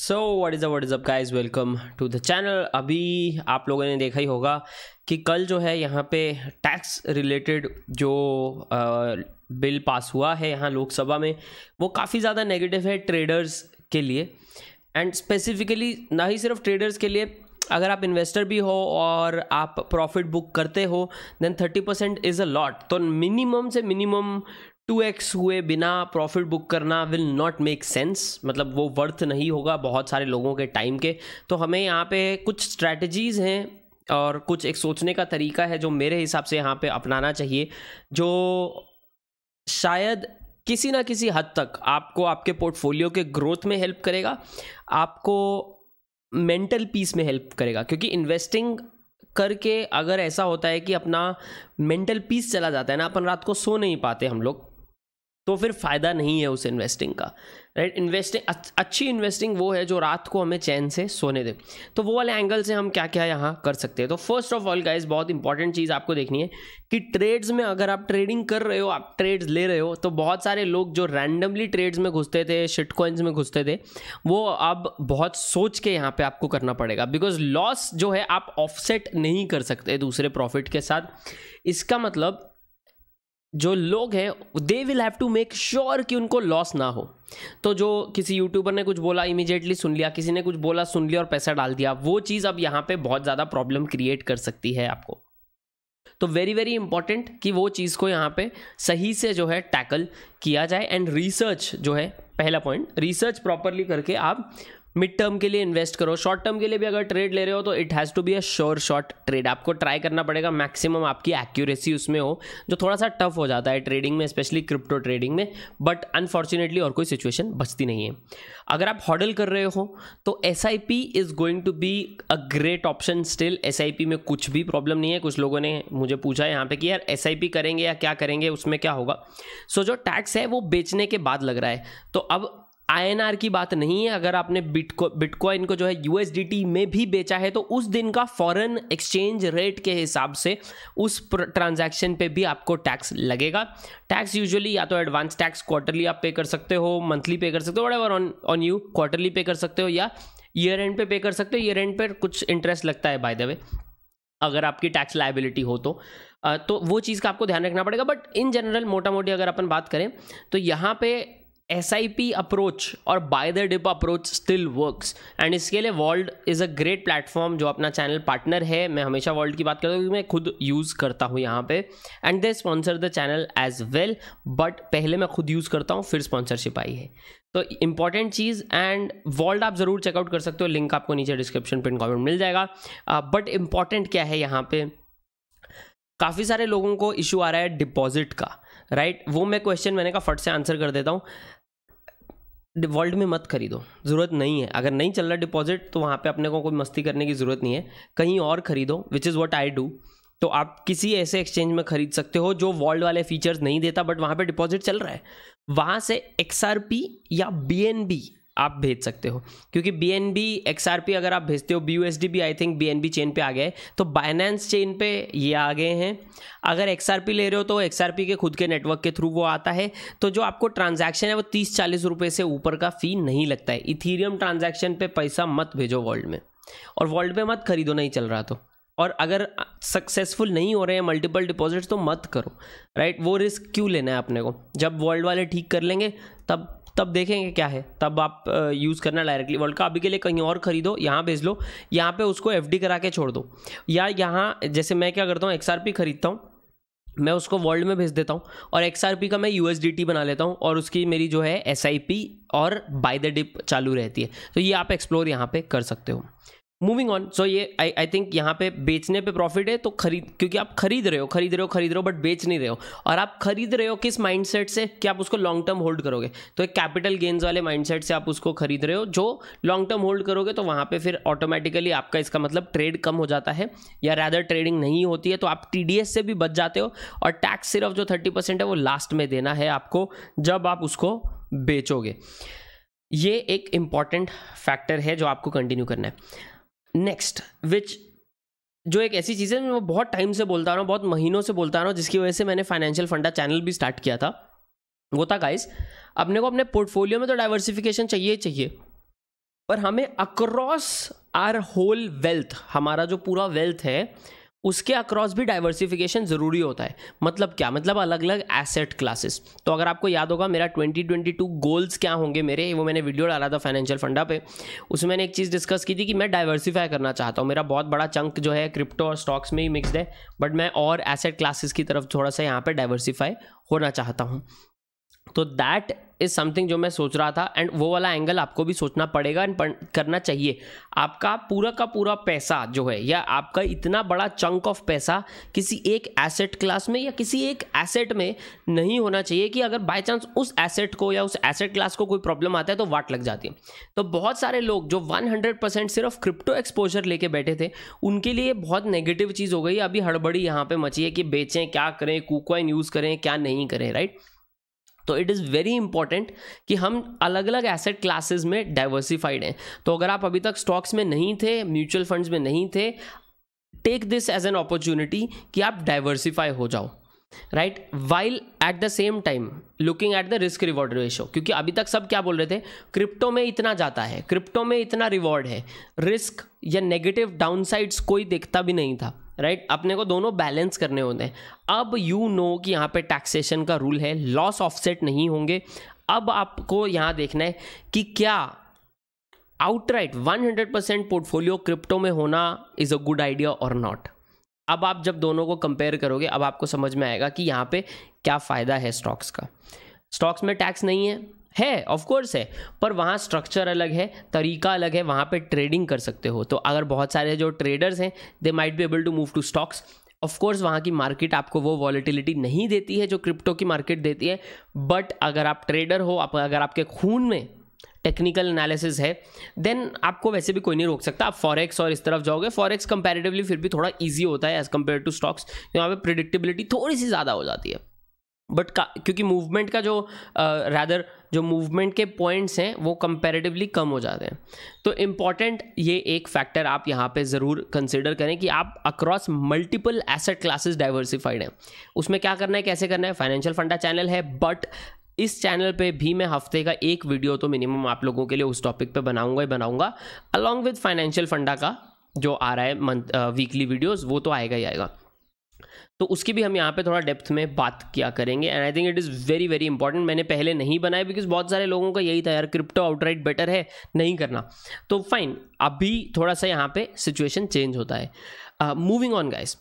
So what is up guys, welcome to the channel. अभी आप लोगों ने देखा ही होगा कि कल जो है यहाँ पे टैक्स रिलेटेड जो बिल पास हुआ है यहाँ लोकसभा में, वो काफ़ी ज़्यादा नेगेटिव है ट्रेडर्स के लिए। एंड स्पेसिफिकली ना ही सिर्फ ट्रेडर्स के लिए, अगर आप इन्वेस्टर भी हो और आप प्रॉफिट बुक करते हो देन 30% इज़ अ लॉट। तो मिनिमम से मिनिमम 2x हुए बिना प्रॉफिट बुक करना विल नॉट मेक सेंस, मतलब वो वर्थ नहीं होगा बहुत सारे लोगों के टाइम के। तो हमें यहाँ पे कुछ स्ट्रैटेजीज़ हैं और कुछ एक सोचने का तरीका है जो मेरे हिसाब से यहाँ पे अपनाना चाहिए, जो शायद किसी ना किसी हद तक आपको आपके पोर्टफोलियो के ग्रोथ में हेल्प करेगा, आपको मेंटल पीस में हेल्प करेगा। क्योंकि इन्वेस्टिंग करके अगर ऐसा होता है कि अपना मेंटल पीस चला जाता है ना, अपन रात को सो नहीं पाते हम लोग, तो फिर फ़ायदा नहीं है उस इन्वेस्टिंग का, राइट। इन्वेस्टिंग अच्छी इन्वेस्टिंग वो है जो रात को हमें चैन से सोने दे। तो वो वाले एंगल से हम क्या क्या यहाँ कर सकते हैं। तो फर्स्ट ऑफ ऑल गाइस, बहुत इंपॉर्टेंट चीज़ आपको देखनी है कि ट्रेड्स में अगर आप ट्रेडिंग कर रहे हो, आप ट्रेड्स ले रहे हो, तो बहुत सारे लोग जो रैंडमली ट्रेड्स में घुसते थे, शिट कॉइन्स में घुसते थे, वो अब बहुत सोच के यहाँ पे आपको करना पड़ेगा। बिकॉज लॉस जो है आप ऑफसेट नहीं कर सकते दूसरे प्रॉफिट के साथ। इसका मतलब जो लोग हैं they will have to make sure कि उनको लॉस ना हो। तो जो किसी यूट्यूबर ने कुछ बोला इमीडिएटली सुन लिया, किसी ने कुछ बोला सुन लिया और पैसा डाल दिया, वो चीज़ अब यहाँ पे बहुत ज़्यादा प्रॉब्लम क्रिएट कर सकती है आपको। तो वेरी वेरी इंपॉर्टेंट कि वो चीज़ को यहाँ पे सही से जो है टैकल किया जाए। एंड रिसर्च जो है पहला पॉइंट, रिसर्च प्रॉपरली करके आप मिड टर्म के लिए इन्वेस्ट करो। शॉर्ट टर्म के लिए भी अगर ट्रेड ले रहे हो तो it has to be a sure short trade. आपको ट्राई करना पड़ेगा मैक्सिमम आपकी एक्यूरेसी उसमें हो, जो थोड़ा सा टफ हो जाता है ट्रेडिंग में, स्पेशली क्रिप्टो ट्रेडिंग में। बट अनफॉर्चुनेटली और कोई सिचुएशन बचती नहीं है। अगर आप हॉडल कर रहे हो तो SIP is going to be a great option still. SIP में कुछ भी प्रॉब्लम नहीं है। कुछ लोगों ने मुझे पूछा है यहाँ पे कि यार SIP करेंगे या क्या करेंगे, उसमें क्या होगा। सो जो टैक्स है वो बेचने के बाद लग रहा है। तो अब INR की बात नहीं है। अगर आपने बिटकॉइन को जो है USDT में भी बेचा है तो उस दिन का फॉरेन एक्सचेंज रेट के हिसाब से उस ट्रांजैक्शन पे भी आपको टैक्स लगेगा। टैक्स यूजुअली या तो एडवांस टैक्स क्वार्टरली आप पे कर सकते हो, मंथली पे कर सकते हो, व्हाटएवर ऑन यू। क्वार्टरली पे कर सकते हो या ईयर एंड पे कर सकते हो। ईयर एंड पे कुछ इंटरेस्ट लगता है बाय द वे, अगर आपकी टैक्स लायबिलिटी हो तो वो चीज़ का आपको ध्यान रखना पड़ेगा। बट इन जनरल मोटा मोटी अगर अपन बात करें तो यहाँ पे SIP अप्रोच और by the dip approach still works. And इसके लिए Vault is a great platform जो अपना चैनल पार्टनर है। मैं हमेशा वॉल्ट की बात करता हूँ क्योंकि मैं खुद यूज़ करता हूँ यहाँ पे, and they sponsor the channel as well. But पहले मैं खुद यूज़ करता हूँ, फिर स्पॉन्सरशिप आई है। तो इंपॉर्टेंट चीज़, एंड वॉल्ट आप ज़रूर चेकआउट कर सकते हो, लिंक आपको नीचे डिस्क्रिप्शन पिन कमेंट मिल जाएगा। बट इंपॉर्टेंट क्या है यहाँ पे, काफ़ी सारे लोगों को इशू आ रहा है डिपॉजिट का, राइट। वो मैं क्वेश्चन मैंने कहा फट से आंसर कर देता हूँ। वर्ल्ड में मत खरीदो, ज़रूरत नहीं है। अगर नहीं चल रहा डिपॉजिट तो वहाँ पे अपने को कोई मस्ती करने की ज़रूरत नहीं है, कहीं और खरीदो, which is what I do. तो आप किसी ऐसे एक्सचेंज में खरीद सकते हो जो वर्ल्ड वाले फीचर्स नहीं देता बट वहाँ पे डिपॉजिट चल रहा है। वहाँ से XRP या BNB आप भेज सकते हो, क्योंकि BNB XRP अगर आप भेजते हो, BUSD भी आई थिंक BNB चेन पे आ गया है, तो बाइनेंस चेन पे ये आ गए हैं। अगर XRP ले रहे हो तो XRP के खुद के नेटवर्क के थ्रू वो आता है। तो जो आपको ट्रांजैक्शन है वो 30-40 रुपये से ऊपर का फ़ी नहीं लगता है। इथीरियम ट्रांजैक्शन पे पैसा मत भेजो वर्ल्ड में, और वर्ल्ड में मत खरीदो नहीं चल रहा तो। और अगर सक्सेसफुल नहीं हो रहे हैं मल्टीपल डिपॉजिट्स तो मत करो, राइट। वो रिस्क क्यों लेना है अपने को, जब वर्ल्ड वाले ठीक कर लेंगे तब देखेंगे क्या है, तब आप यूज़ करना डायरेक्टली वर्ल्ड का। अभी के लिए कहीं और खरीदो, यहाँ भेज लो, यहाँ पे उसको FD करा के छोड़ दो। या यहाँ जैसे मैं क्या करता हूँ, XRP खरीदता हूँ, मैं उसको वर्ल्ड में भेज देता हूँ और XRP का मैं USDT बना लेता हूँ और उसकी मेरी जो है SIP और बाय द डिप चालू रहती है। तो ये आप एक्सप्लोर यहाँ पे कर सकते हो। मूविंग ऑन, सो ये आई थिंक यहाँ पे बेचने पे प्रॉफिट है। तो क्योंकि आप खरीद रहे हो बट बेच नहीं रहे हो। और आप खरीद रहे हो किस माइंडसेट से कि आप उसको लॉन्ग टर्म होल्ड करोगे, तो एक कैपिटल गेन्स वाले माइंडसेट से आप उसको खरीद रहे हो। जो लॉन्ग टर्म होल्ड करोगे तो वहाँ पे फिर ऑटोमेटिकली आपका इसका मतलब ट्रेड कम हो जाता है, या रैदर ट्रेडिंग नहीं होती है, तो आप TDS से भी बच जाते हो। और टैक्स सिर्फ जो 30% है वो लास्ट में देना है आपको जब आप उसको बेचोगे। ये एक इंपॉर्टेंट फैक्टर है जो आपको कंटिन्यू करना है। नेक्स्ट जो एक ऐसी चीज़ है मैं बहुत टाइम से बोलता रहा हूँ, बहुत महीनों से बोलता रहा हूँ, जिसकी वजह से मैंने फाइनेंशियल फंडा चैनल भी स्टार्ट किया था, वो था गाइस, अपने को अपने पोर्टफोलियो में तो डाइवर्सिफिकेशन चाहिए ही चाहिए। पर हमें अक्रॉस आर होल वेल्थ, हमारा जो पूरा वेल्थ है उसके अक्रॉस भी डाइवर्सिफिकेशन ज़रूरी होता है। मतलब क्या, मतलब अलग अलग एसेट क्लासेस। तो अगर आपको याद होगा मेरा 2022 गोल्स क्या होंगे मेरे, वो मैंने वीडियो डाला था फाइनेंशियल फंडा पे, उसमें मैंने एक चीज़ डिस्कस की थी कि मैं डाइवर्सिफाई करना चाहता हूँ। मेरा बहुत बड़ा चंक जो है क्रिप्टो और स्टॉक्स में ही मिक्सड है, बट मैं और एसेट क्लासेस की तरफ थोड़ा सा यहाँ पर डाइवर्सिफाई होना चाहता हूँ। तो दैट इज समथिंग जो मैं सोच रहा था, एंड वो वाला एंगल आपको भी सोचना पड़ेगा एंड करना चाहिए। आपका पूरा का पूरा पैसा जो है, या आपका इतना बड़ा चंक ऑफ पैसा किसी एक एसेट क्लास में या किसी एक एसेट में नहीं होना चाहिए कि अगर बाय चांस उस एसेट को या उस एसेट क्लास को कोई प्रॉब्लम आता है तो वाट लग जाती है। तो बहुत सारे लोग जो 100% सिर्फ क्रिप्टो एक्सपोजर लेके बैठे थे, उनके लिए बहुत नेगेटिव चीज़ हो गई। अभी हड़बड़ी यहाँ पे मची है कि बेचें, क्या करें, कूकॉइन यूज़ करें, क्या नहीं करें, राइट। तो इट इज़ वेरी इंपॉर्टेंट कि हम अलग अलग एसेट क्लासेस में डाइवर्सिफाइड हैं। तो अगर आप अभी तक स्टॉक्स में नहीं थे, म्यूचुअल फंड्स में नहीं थे, take this as an opportunity कि आप डाइवर्सिफाई हो जाओ, right, while at the same time looking at the risk reward ratio. क्योंकि अभी तक सब क्या बोल रहे थे, क्रिप्टो में इतना जाता है, क्रिप्टो में इतना रिवॉर्ड है, रिस्क या नेगेटिव डाउनसाइड्स कोई देखता भी नहीं था, राइट। अपने को दोनों बैलेंस करने होते हैं। अब यू नो कि यहाँ पे टैक्सेशन का रूल है, लॉस ऑफसेट नहीं होंगे। अब आपको यहाँ देखना है कि क्या आउटराइट 100% पोर्टफोलियो क्रिप्टो में होना इज़ अ गुड आइडिया और नॉट। अब आप जब दोनों को कंपेयर करोगे, अब आपको समझ में आएगा कि यहाँ पे क्या फ़ायदा है स्टॉक्स का। स्टॉक्स में टैक्स नहीं है ऑफ कोर्स है, पर वहाँ स्ट्रक्चर अलग है, तरीका अलग है, वहाँ पे ट्रेडिंग कर सकते हो। तो अगर बहुत सारे जो ट्रेडर्स हैं they might be able to move to stocks. Of course वहाँ की मार्केट आपको वो वॉलेटिलिटी नहीं देती है जो क्रिप्टो की मार्केट देती है, बट अगर आप ट्रेडर हो, अगर आपके खून में टेक्निकल एनालिसिस है, देन आपको वैसे भी कोई नहीं रोक सकता। आप फॉरेक्स और इस तरफ जाओगे। फॉरेक्स कंपैरेटिवली फिर भी थोड़ा इजी होता है एज कम्पेयर टू स्टॉक्स, यहाँ पे प्रिडिक्टेबिलिटी थोड़ी सी ज़्यादा हो जाती है, बट क्योंकि मूवमेंट का जो रैदर जो मूवमेंट के पॉइंट्स हैं वो कंपैरेटिवली कम हो जाते हैं। तो इम्पॉर्टेंट ये एक फैक्टर आप यहाँ पे ज़रूर कंसिडर करें कि आप across multiple asset classes diversified हैं। उसमें क्या करना है, कैसे करना है, फाइनेंशियल फंडा चैनल है, बट इस चैनल पे भी मैं हफ्ते का एक वीडियो तो मिनिमम आप लोगों के लिए उस टॉपिक पे बनाऊंगा ही बनाऊंगा, अलॉन्ग विद फाइनेंशियल फंडा का जो आ रहा है वीकली वीडियोस, वो तो आएगा ही आएगा। तो उसकी भी हम यहाँ पे थोड़ा डेप्थ में बात किया करेंगे, and I think it is very very important. मैंने पहले नहीं बनाया बिकॉज बहुत सारे लोगों का यही था, यार क्रिप्टो आउटराइट बेटर है, नहीं करना। तो फाइन, अभी थोड़ा सा यहाँ पे सिचुएशन चेंज होता है। Moving on guys,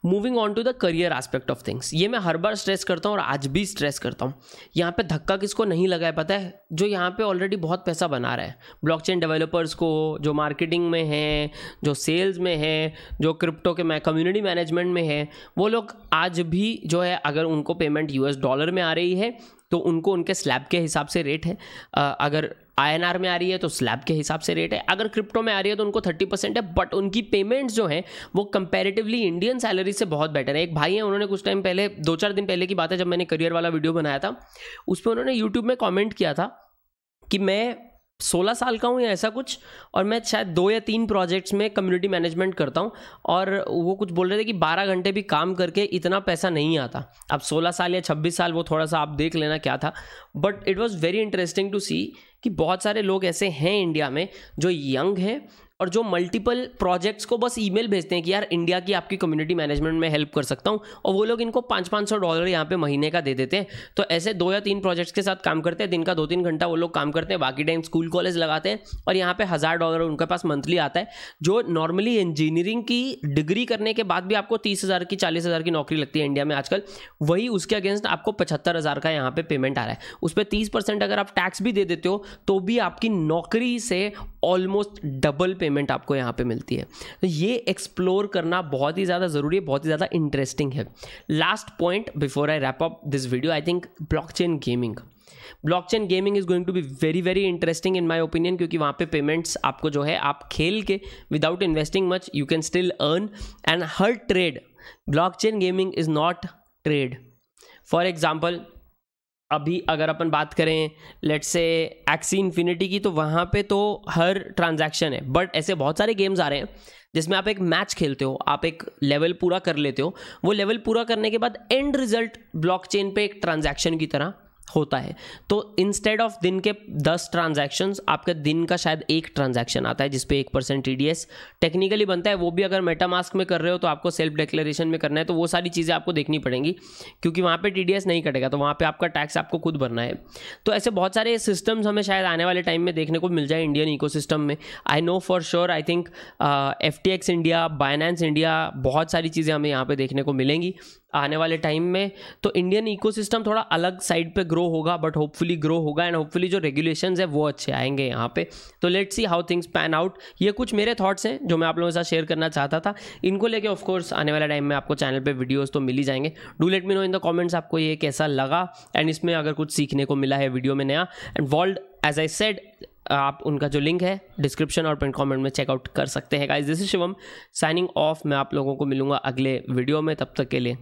moving on to the career aspect of things. ये मैं हर बार स्ट्रेस करता हूँ और आज भी स्ट्रेस करता हूँ। यहाँ पे धक्का किसको नहीं लगा है पता है, जो यहाँ पे ऑलरेडी बहुत पैसा बना रहा है, ब्लॉकचेन डेवलपर्स को, जो मार्केटिंग में है, जो सेल्स में है, जो क्रिप्टो के कम्युनिटी मैनेजमेंट में है, वो लोग आज भी जो है अगर उनको पेमेंट $US में आ रही है तो उनको उनके स्लैब के हिसाब से रेट है, अगर INR में आ रही है तो स्लैब के हिसाब से रेट है, अगर क्रिप्टो में आ रही है तो उनको 30% है, बट उनकी पेमेंट्स जो हैं वो कंपैरेटिवली इंडियन सैलरी से बहुत बेटर है। एक भाई हैं, उन्होंने कुछ टाइम पहले, 2-4 दिन पहले की बात है, जब मैंने करियर वाला वीडियो बनाया था, उस पर उन्होंने यूट्यूब में कॉमेंट किया था कि मैं 16 साल का हूँ या ऐसा कुछ, और मैं शायद 2 या 3 प्रोजेक्ट्स में कम्युनिटी मैनेजमेंट करता हूँ, और वो कुछ बोल रहे थे कि 12 घंटे भी काम करके इतना पैसा नहीं आता। अब 16 साल या 26 साल वो थोड़ा सा आप देख लेना क्या था, but it was very interesting to see कि बहुत सारे लोग ऐसे हैं इंडिया में जो यंग हैं और जो मल्टीपल प्रोजेक्ट्स को बस ईमेल भेजते हैं कि यार इंडिया की आपकी कम्युनिटी मैनेजमेंट में हेल्प कर सकता हूं, और वो लोग इनको $500-500 यहाँ पे महीने का दे देते हैं। तो ऐसे 2 या 3 प्रोजेक्ट्स के साथ काम करते हैं, दिन का 2-3 घंटा वो लोग काम करते हैं, बाकी टाइम स्कूल कॉलेज लगाते हैं, और यहाँ पे $1000 उनके पास मंथली आता है, जो नॉर्मली इंजीनियरिंग की डिग्री करने के बाद भी आपको 30,000 की 40,000 की नौकरी लगती है इंडिया में आजकल, वही उसके अगेंस्ट आपको 75,000 का यहाँ पे पेमेंट आ रहा है। उस पर 30% अगर आप टैक्स भी दे देते हो तो भी आपकी नौकरी से ऑलमोस्ट डबल पेमेंट आपको यहाँ पे मिलती है। तो ये एक्सप्लोर करना बहुत ही ज़्यादा ज़रूरी है, बहुत ही ज़्यादा इंटरेस्टिंग है। Last point before I wrap up this video, I think blockchain gaming. Blockchain gaming is going to be very very interesting in my opinion, क्योंकि वहाँ पे पेमेंट्स आपको जो है, आप खेल के without investing much you can still earn, and her trade, blockchain gaming is not trade. For example, अभी अगर अपन बात करें लेट्स से एक्सी इन्फिनिटी की, तो वहाँ पे तो हर ट्रांजैक्शन है, बट ऐसे बहुत सारे गेम्स आ रहे हैं जिसमें आप एक मैच खेलते हो, आप एक लेवल पूरा कर लेते हो, वो लेवल पूरा करने के बाद एंड रिजल्ट ब्लॉकचेन पे एक ट्रांजैक्शन की तरह होता है। तो इंस्टेड ऑफ दिन के 10 ट्रांजैक्शंस आपके दिन का शायद एक ट्रांजैक्शन आता है जिसपे 1% TDS टेक्निकली बनता है। वो भी अगर मेटामास्क में कर रहे हो तो आपको सेल्फ डिक्लेरेशन में करना है, तो वो सारी चीज़ें आपको देखनी पड़ेंगी क्योंकि वहाँ पे TDS नहीं कटेगा, तो वहाँ पे आपका टैक्स आपको खुद भरना है। तो ऐसे बहुत सारे सिस्टम्स हमें शायद आने वाले टाइम में देखने को मिल जाए इंडियन इकोसिस्टम में। I know for sure, I think FTX India, Binance India, बहुत सारी चीज़ें हमें यहाँ पे देखने को मिलेंगी आने वाले टाइम में। तो इंडियन इकोसिस्टम थोड़ा अलग साइड पे ग्रो होगा, बट होपफुली ग्रो होगा एंड होपफुली जो रेगुलेशंस है वो अच्छे आएंगे यहाँ पे। तो let's see how things pan out. ये कुछ मेरे थॉट्स हैं जो मैं आप लोगों के साथ शेयर करना चाहता था। इनको लेके ऑफ कोर्स आने वाले टाइम में आपको चैनल पे वीडियोस तो मिल ही जाएंगे। Do let me know in the comments आपको ये कैसा लगा एंड इसमें अगर कुछ सीखने को मिला है वीडियो में नया। And Vault, as I said, आप उनका जो लिंक है डिस्क्रिप्शन और पिन कमेंट में चेकआउट कर सकते हैं। Guys, this is Shivam signing off. मैं आप लोगों को मिलूंगा अगले वीडियो में, तब तक के लिए